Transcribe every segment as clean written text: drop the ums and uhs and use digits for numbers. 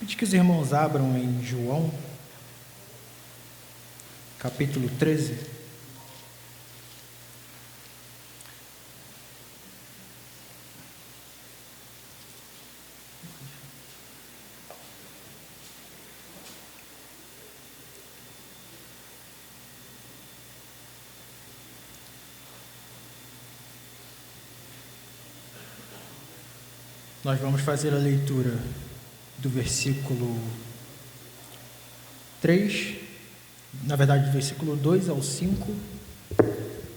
Pede que os irmãos abram em João, capítulo 13. Nós vamos fazer a leitura do versículo 3, na verdade do versículo 2 ao 5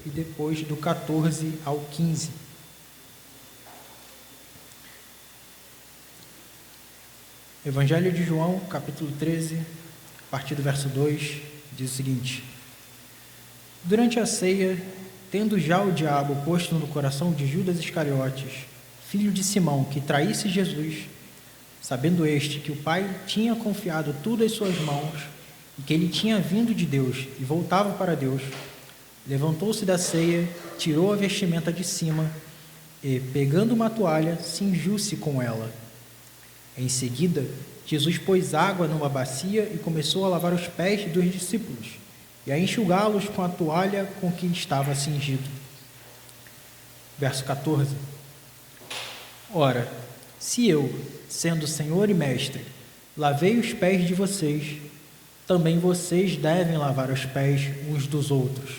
e depois do 14 ao 15. Evangelho de João, capítulo 13, a partir do verso 2, diz o seguinte: Durante a ceia, tendo já o diabo posto no coração de Judas Iscariotes, filho de Simão, que traísse Jesus, sabendo este que o Pai tinha confiado tudo em suas mãos e que ele tinha vindo de Deus e voltava para Deus, levantou-se da ceia, tirou a vestimenta de cima e, pegando uma toalha, cingiu-se com ela. Em seguida, Jesus pôs água numa bacia e começou a lavar os pés dos discípulos e a enxugá-los com a toalha com que estava cingido. Verso 14. Ora, se eu, sendo Senhor e Mestre, lavei os pés de vocês, também vocês devem lavar os pés uns dos outros,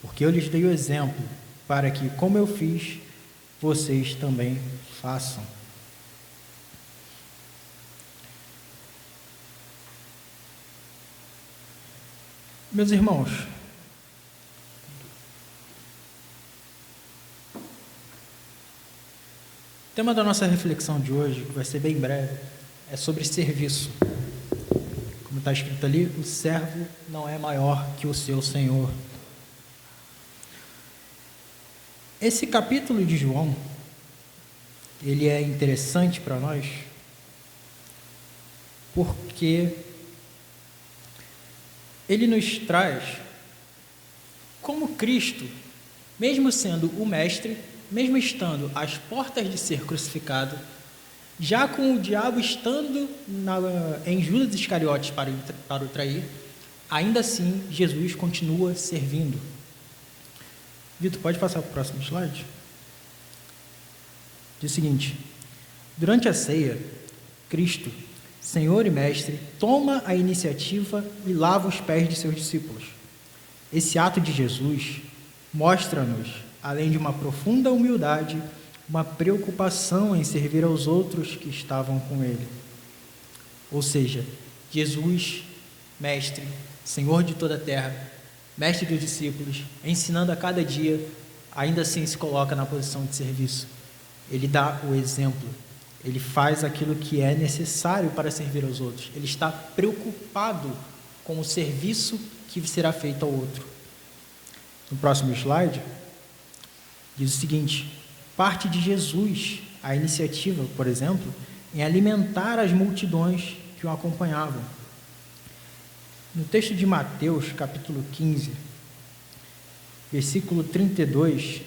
porque eu lhes dei o exemplo, para que, como eu fiz, vocês também façam. Meus irmãos, o tema da nossa reflexão de hoje, que vai ser bem breve, é sobre serviço. Como está escrito ali, o servo não é maior que o seu senhor. Esse capítulo de João, ele é interessante para nós, porque ele nos traz como Cristo, mesmo sendo o Mestre, mesmo estando às portas de ser crucificado, já com o diabo estando em Judas Iscariotes para o trair, ainda assim Jesus continua servindo. Vitor, pode passar para o próximo slide? Diz o seguinte: durante a ceia, Cristo, Senhor e Mestre, toma a iniciativa e lava os pés de seus discípulos. Esse ato de Jesus mostra-nos, além de uma profunda humildade, uma preocupação em servir aos outros que estavam com ele. Ou seja, Jesus, Mestre, Senhor de toda a terra, Mestre dos discípulos, ensinando a cada dia, ainda assim se coloca na posição de serviço. Ele dá o exemplo, ele faz aquilo que é necessário para servir aos outros. Ele está preocupado com o serviço que será feito ao outro. No próximo slide, diz o seguinte: parte de Jesus a iniciativa, por exemplo, em alimentar as multidões que o acompanhavam. No texto de Mateus, capítulo 15, versículo 32,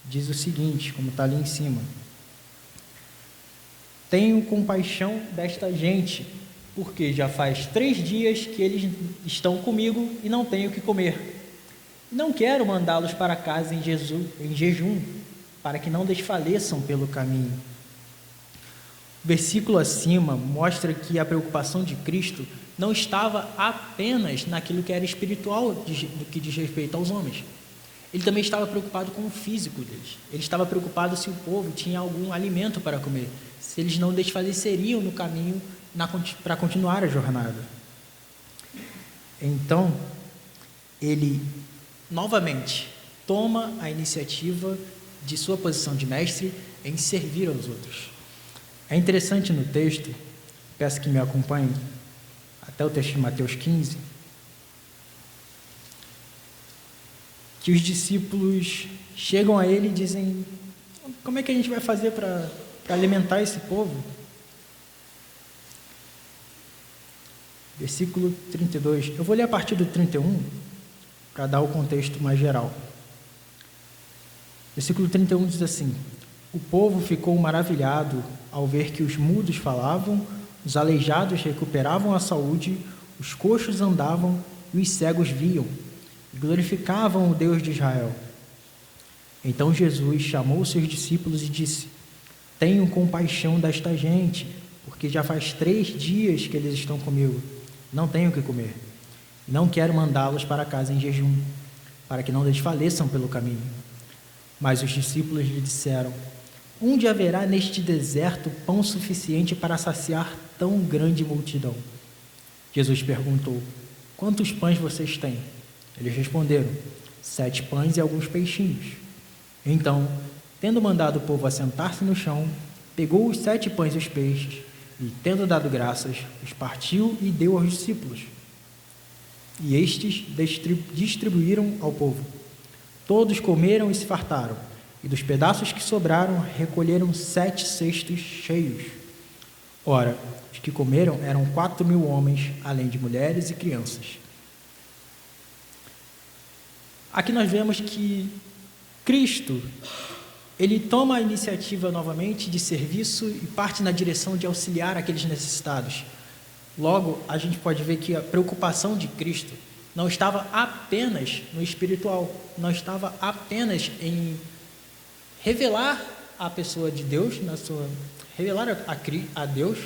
diz o seguinte, como está ali em cima: tenho compaixão desta gente, porque já faz 3 dias que eles estão comigo e não tenho o que comer. Não quero mandá-los para casa em jejum, para que não desfaleçam pelo caminho. O versículo acima mostra que a preocupação de Cristo não estava apenas naquilo que era espiritual, do que diz respeito aos homens. Ele também estava preocupado com o físico deles. Ele estava preocupado se o povo tinha algum alimento para comer, se eles não desfaleceriam no caminho para continuar a jornada. Então, ele novamente toma a iniciativa de sua posição de mestre em servir aos outros. É interessante no texto, peço que me acompanhem até o texto de Mateus 15, que os discípulos chegam a ele e dizem: como é que a gente vai fazer para alimentar esse povo? Versículo 32, eu vou ler a partir do 31, para dar o contexto mais geral. Versículo 31 diz assim: o povo ficou maravilhado ao ver que os mudos falavam, os aleijados recuperavam a saúde, os coxos andavam e os cegos viam, e glorificavam o Deus de Israel. Então Jesus chamou seus discípulos e disse: Tenham compaixão desta gente, porque já faz 3 dias que eles estão comigo. Não tenho o que comer. Não quero mandá-los para casa em jejum, para que não desfaleçam pelo caminho. Mas os discípulos lhe disseram: Onde haverá neste deserto pão suficiente para saciar tão grande multidão? Jesus perguntou: Quantos pães vocês têm? Eles responderam: 7 pães e alguns peixinhos. Então, tendo mandado o povo assentar-se no chão, pegou os 7 pães e os peixes, e, tendo dado graças, os partiu e deu aos discípulos. E estes distribuíram ao povo. Todos comeram e se fartaram, e dos pedaços que sobraram recolheram 7 cestos cheios. Ora, os que comeram eram 4.000 homens, além de mulheres e crianças. Aqui nós vemos que Cristo, ele toma a iniciativa novamente de serviço e parte na direção de auxiliar aqueles necessitados. Logo, a gente pode ver que a preocupação de Cristo não estava apenas no espiritual, não estava apenas em revelar a pessoa de Deus, revelar a Deus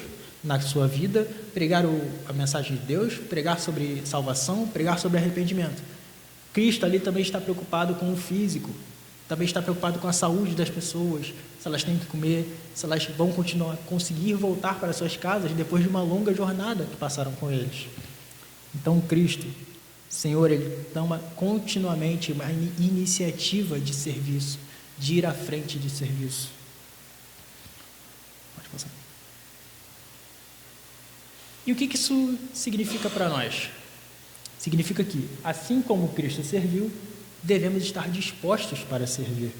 na sua vida, pregar a mensagem de Deus, pregar sobre salvação, pregar sobre arrependimento. Cristo ali também está preocupado com o físico, também está preocupado com a saúde das pessoas, se elas têm que comer, se elas vão conseguir voltar para suas casas depois de uma longa jornada que passaram com eles. Então, Cristo, Senhor, Ele toma continuamente uma iniciativa de serviço, de ir à frente de serviço. Pode passar. E o que isso significa para nós? Significa que, assim como Cristo serviu, devemos estar dispostos para servir.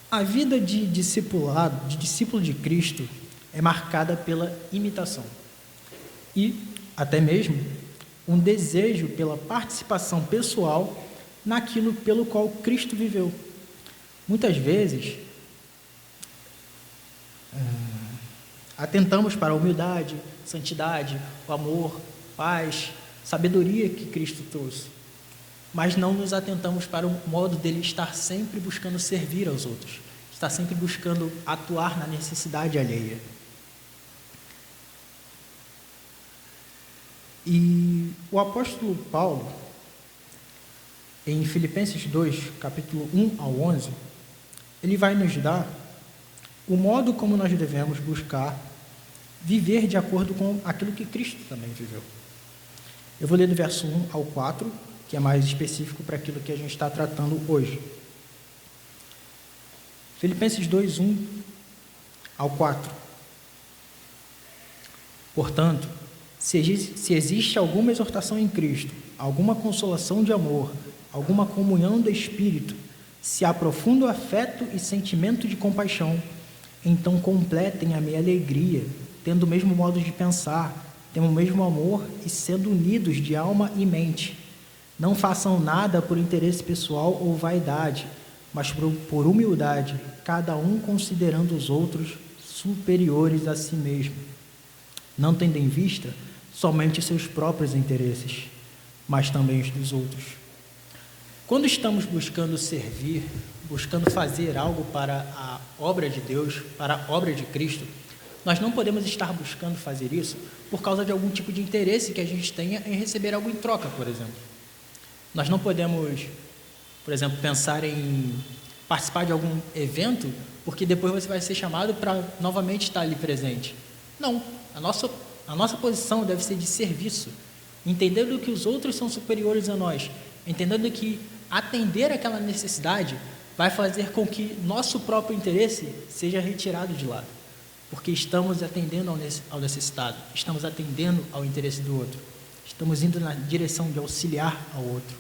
A vida de discipulado, de discípulo de Cristo, é marcada pela imitação e até mesmo um desejo pela participação pessoal naquilo pelo qual Cristo viveu. Muitas vezes, atentamos para a humildade, santidade, o amor, paz, sabedoria que Cristo trouxe, mas não nos atentamos para o modo dele estar sempre buscando servir aos outros, estar sempre buscando atuar na necessidade alheia. E o apóstolo Paulo, em Filipenses 2, capítulo 1 ao 11, ele vai nos dar o modo como nós devemos buscar viver de acordo com aquilo que Cristo também viveu. Eu vou ler do verso 1 ao 4, que é mais específico para aquilo que a gente está tratando hoje. Filipenses 2, 1 ao 4. Portanto, se existe alguma exortação em Cristo, alguma consolação de amor, alguma comunhão do Espírito, se há profundo afeto e sentimento de compaixão, então completem a minha alegria, tendo o mesmo modo de pensar, tendo o mesmo amor e sendo unidos de alma e mente. Não façam nada por interesse pessoal ou vaidade, mas por humildade, cada um considerando os outros superiores a si mesmo. Não tendo em vista somente seus próprios interesses, mas também os dos outros. Quando estamos buscando servir, buscando fazer algo para a obra de Deus, para a obra de Cristo, nós não podemos estar buscando fazer isso por causa de algum tipo de interesse que a gente tenha em receber algo em troca, por exemplo. Nós não podemos, por exemplo, pensar em participar de algum evento porque depois você vai ser chamado para novamente estar ali presente. Não, a nossa posição deve ser de serviço, entendendo que os outros são superiores a nós, entendendo que atender aquela necessidade vai fazer com que nosso próprio interesse seja retirado de lado, porque estamos atendendo ao necessitado, estamos atendendo ao interesse do outro, estamos indo na direção de auxiliar ao outro.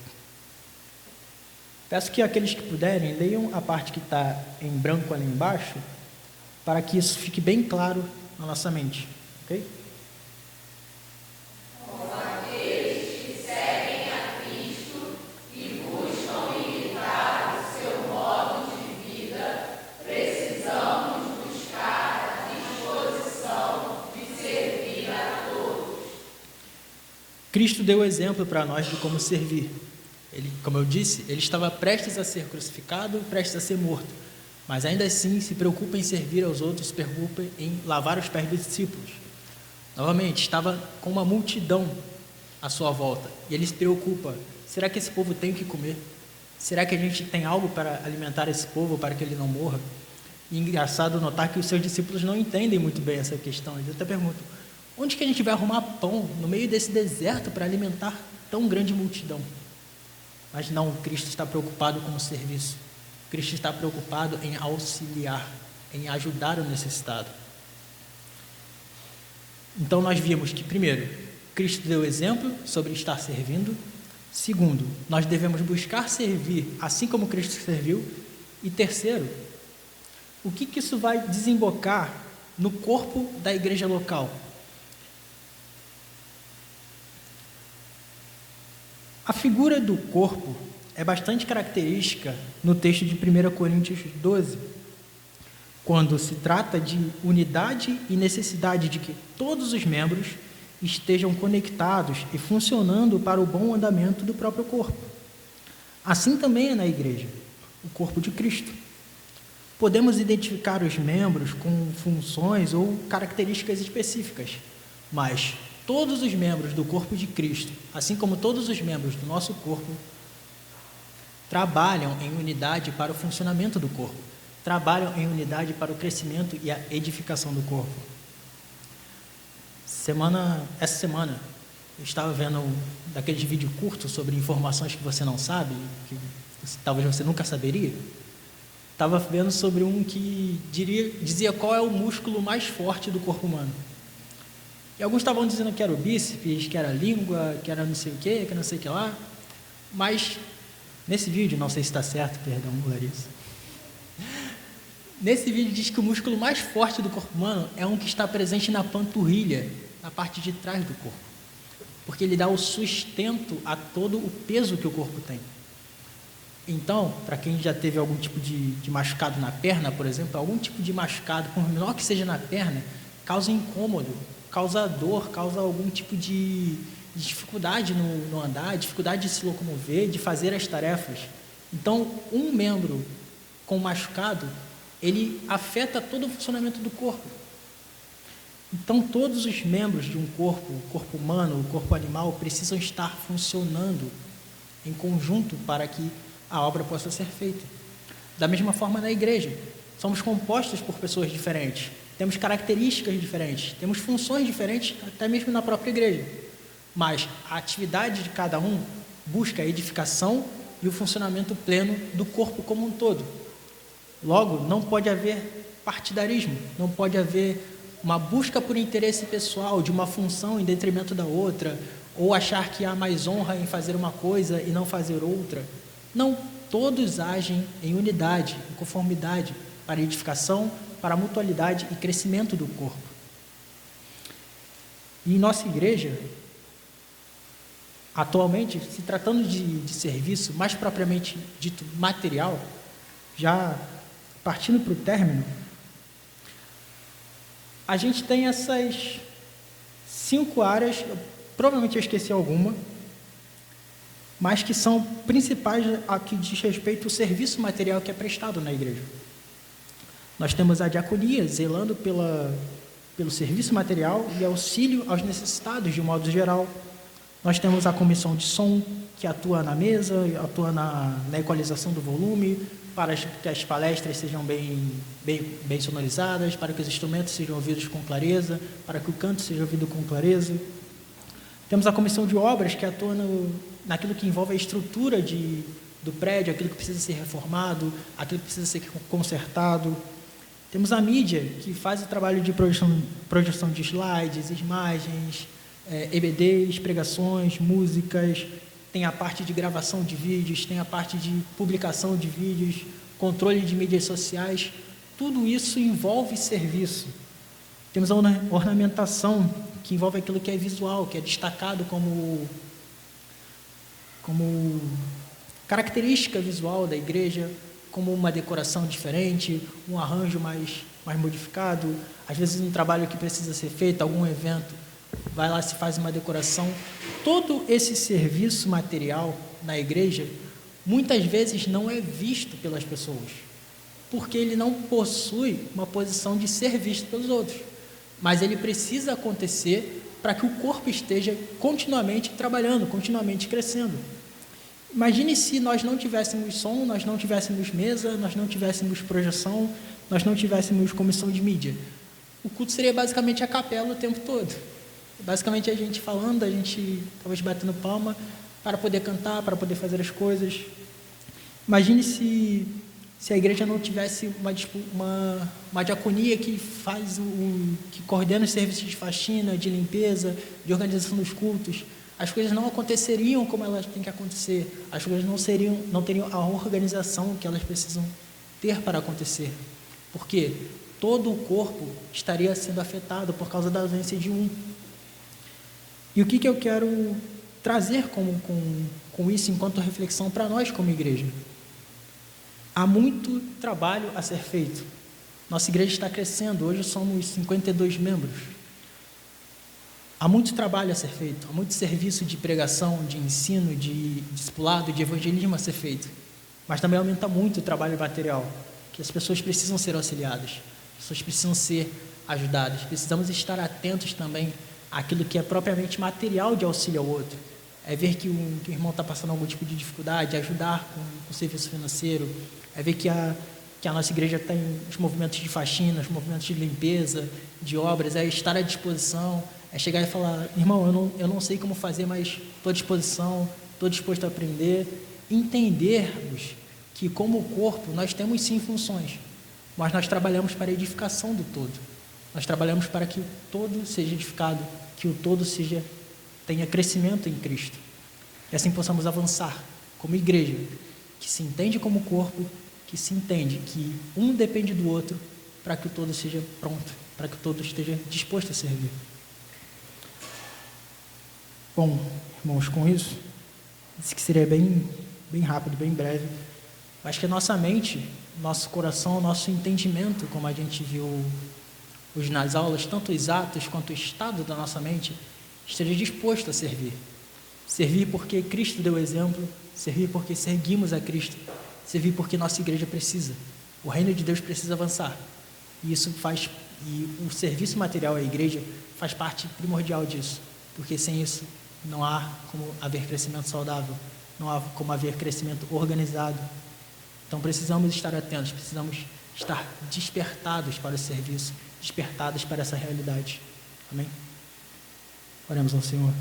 Peço que aqueles que puderem leiam a parte que está em branco ali embaixo, para que isso fique bem claro na nossa mente, ok? Cristo deu exemplo para nós de como servir. Ele, como eu disse, ele estava prestes a ser crucificado, prestes a ser morto, mas ainda assim se preocupa em servir aos outros, se preocupa em lavar os pés dos discípulos. Novamente, estava com uma multidão à sua volta, e ele se preocupa: será que esse povo tem o que comer? Será que a gente tem algo para alimentar esse povo, para que ele não morra? E engraçado notar que os seus discípulos não entendem muito bem essa questão. Eles até perguntam: onde que a gente vai arrumar pão no meio desse deserto para alimentar tão grande multidão? Mas não, Cristo está preocupado com o serviço. Cristo está preocupado em auxiliar, em ajudar o necessitado. Então nós vimos que, primeiro, Cristo deu exemplo sobre estar servindo. Segundo, nós devemos buscar servir assim como Cristo serviu. E terceiro, o que isso vai desembocar no corpo da igreja local? A figura do corpo é bastante característica no texto de 1 Coríntios 12, quando se trata de unidade e necessidade de que todos os membros estejam conectados e funcionando para o bom andamento do próprio corpo. Assim também é na igreja, o corpo de Cristo. Podemos identificar os membros com funções ou características específicas, mas todos os membros do corpo de Cristo, assim como todos os membros do nosso corpo, trabalham em unidade para o funcionamento do corpo, trabalham em unidade para o crescimento e a edificação do corpo. Essa semana, eu estava vendo daqueles vídeos curtos sobre informações que você não sabe, que talvez você nunca saberia. Estava vendo sobre um que dizia qual é o músculo mais forte do corpo humano. E alguns estavam dizendo que era o bíceps, que era a língua, que era não sei o que não sei o que lá. Mas, nesse vídeo, não sei se está certo, perdão, Larissa. Nesse vídeo diz que o músculo mais forte do corpo humano é um que está presente na panturrilha, na parte de trás do corpo. Porque ele dá o sustento a todo o peso que o corpo tem. Então, para quem já teve algum tipo de machucado na perna, por exemplo, algum tipo de machucado, por menor que seja na perna, causa incômodo, causa dor, causa algum tipo de dificuldade no andar, dificuldade de se locomover, de fazer as tarefas. Então, um membro com machucado, ele afeta todo o funcionamento do corpo. Então, todos os membros de um corpo, o corpo humano, o corpo animal, precisam estar funcionando em conjunto para que a obra possa ser feita. Da mesma forma na igreja, somos compostos por pessoas diferentes, temos características diferentes, temos funções diferentes, até mesmo na própria igreja. Mas a atividade de cada um busca a edificação e o funcionamento pleno do corpo como um todo. Logo, não pode haver partidarismo, não pode haver uma busca por interesse pessoal de uma função em detrimento da outra, ou achar que há mais honra em fazer uma coisa e não fazer outra. Não, todos agem em unidade, em conformidade, para edificação, para a mutualidade e crescimento do corpo. E em nossa igreja, atualmente, se tratando de serviço, mais propriamente dito material, já partindo para o término, a gente tem essas 5 áreas, provavelmente eu esqueci alguma, mas que são principais a que diz respeito ao serviço material que é prestado na igreja. Nós temos a diaconia, zelando pelo serviço material e auxílio aos necessitados, de um modo geral. Nós temos a comissão de som, que atua na mesa, atua na equalização do volume, para que as palestras sejam bem sonorizadas, para que os instrumentos sejam ouvidos com clareza, para que o canto seja ouvido com clareza. Temos a comissão de obras, que atua naquilo que envolve a estrutura do prédio, aquilo que precisa ser reformado, aquilo que precisa ser consertado. Temos a mídia, que faz o trabalho de projeção de slides, imagens, EBDs, pregações, músicas. Tem a parte de gravação de vídeos, tem a parte de publicação de vídeos, controle de mídias sociais. Tudo isso envolve serviço. Temos a ornamentação, que envolve aquilo que é visual, que é destacado como característica visual da igreja, como uma decoração diferente, um arranjo mais modificado, às vezes um trabalho que precisa ser feito, algum evento, vai lá, se faz uma decoração. Todo esse serviço material na igreja, muitas vezes não é visto pelas pessoas, porque ele não possui uma posição de ser visto pelos outros, mas ele precisa acontecer para que o corpo esteja continuamente trabalhando, continuamente crescendo. Imagine se nós não tivéssemos som, nós não tivéssemos mesa, nós não tivéssemos projeção, nós não tivéssemos comissão de mídia. O culto seria basicamente a capela o tempo todo. Basicamente a gente falando, a gente talvez batendo palma para poder cantar, para poder fazer as coisas. Imagine se a igreja não tivesse uma diaconia que que coordena os serviços de faxina, de limpeza, de organização dos cultos. As coisas não aconteceriam como elas têm que acontecer. As coisas não teriam a organização que elas precisam ter para acontecer. Porque todo o corpo estaria sendo afetado por causa da ausência de um. E o que eu quero trazer com isso enquanto reflexão para nós como igreja? Há muito trabalho a ser feito. Nossa igreja está crescendo, hoje somos 52 membros. Há muito trabalho a ser feito, há muito serviço de pregação, de ensino, de discipulado, de evangelismo a ser feito. Mas também aumenta muito o trabalho material, que as pessoas precisam ser auxiliadas, as pessoas precisam ser ajudadas. Precisamos estar atentos também àquilo que é propriamente material de auxílio ao outro. É ver que o irmão está passando algum tipo de dificuldade, ajudar com o serviço financeiro. É ver que a nossa igreja tem os movimentos de faxina, os movimentos de limpeza, de obras, é estar à disposição, é chegar e falar, irmão, eu não sei como fazer, mas estou à disposição, estou disposto a aprender. Entendermos que como corpo nós temos sim funções, mas nós trabalhamos para a edificação do todo. Nós trabalhamos para que o todo seja edificado, que o todo tenha crescimento em Cristo. E assim possamos avançar como igreja, que se entende como corpo, que se entende que um depende do outro para que o todo seja pronto, para que o todo esteja disposto a servir. Bom, irmãos, com isso, disse que seria bem rápido, bem breve. Acho que a nossa mente, nosso coração, nosso entendimento, como a gente viu hoje nas aulas, tanto os atos quanto o estado da nossa mente, esteja disposto a servir. Servir porque Cristo deu exemplo, servir porque seguimos a Cristo, servir porque nossa igreja precisa. O reino de Deus precisa avançar. E o serviço material à igreja faz parte primordial disso, porque sem isso não há como haver crescimento saudável, não há como haver crescimento organizado. Então precisamos estar atentos, precisamos estar despertados para o serviço, despertados para essa realidade. Amém? Oremos ao Senhor.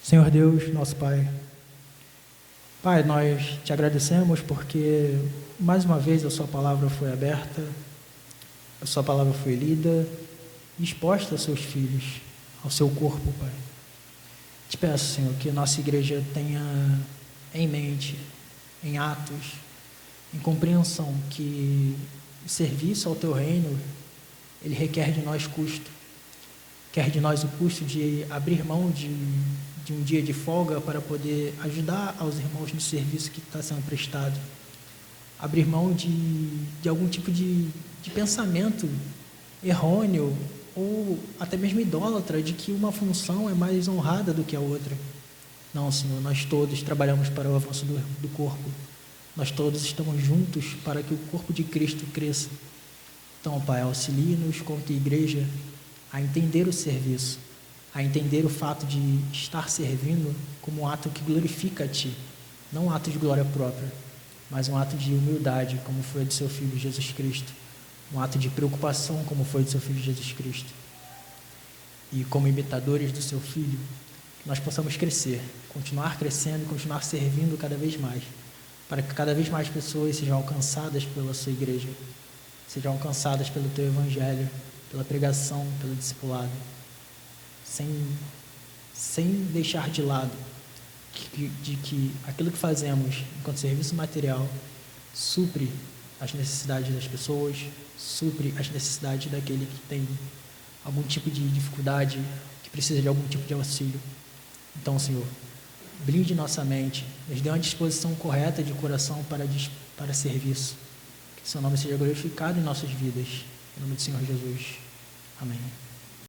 Senhor Deus, nosso Pai. Pai, nós te agradecemos porque mais uma vez a sua palavra foi aberta, a sua palavra foi lida e exposta aos seus filhos, ao seu corpo, Pai. Te peço, Senhor, que a nossa igreja tenha em mente, em atos, em compreensão que o serviço ao teu reino, ele requer de nós custo. Quer de nós o custo de abrir mão de um dia de folga para poder ajudar aos irmãos no serviço que está sendo prestado. Abrir mão de algum tipo de pensamento errôneo ou até mesmo idólatra de que uma função é mais honrada do que a outra. Não, Senhor, nós todos trabalhamos para o avanço do corpo. Nós todos estamos juntos para que o corpo de Cristo cresça. Então, Pai, auxilie-nos como igreja a entender o serviço, a entender o fato de estar servindo como um ato que glorifica a Ti, não um ato de glória própria, mas um ato de humildade, como foi de seu Filho Jesus Cristo, um ato de preocupação, como foi de seu Filho Jesus Cristo. E como imitadores do seu Filho, nós possamos crescer, continuar crescendo e continuar servindo cada vez mais, para que cada vez mais pessoas sejam alcançadas pela sua igreja, sejam alcançadas pelo Teu Evangelho, pela pregação, pelo discipulado, sem deixar de lado de que aquilo que fazemos enquanto serviço material supre as necessidades das pessoas, supre as necessidades daquele que tem algum tipo de dificuldade, que precisa de algum tipo de auxílio. Então, Senhor, blinde nossa mente, nos dê uma disposição correta de coração para serviço. Que seu nome seja glorificado em nossas vidas. Em nome do Senhor Jesus. Amém.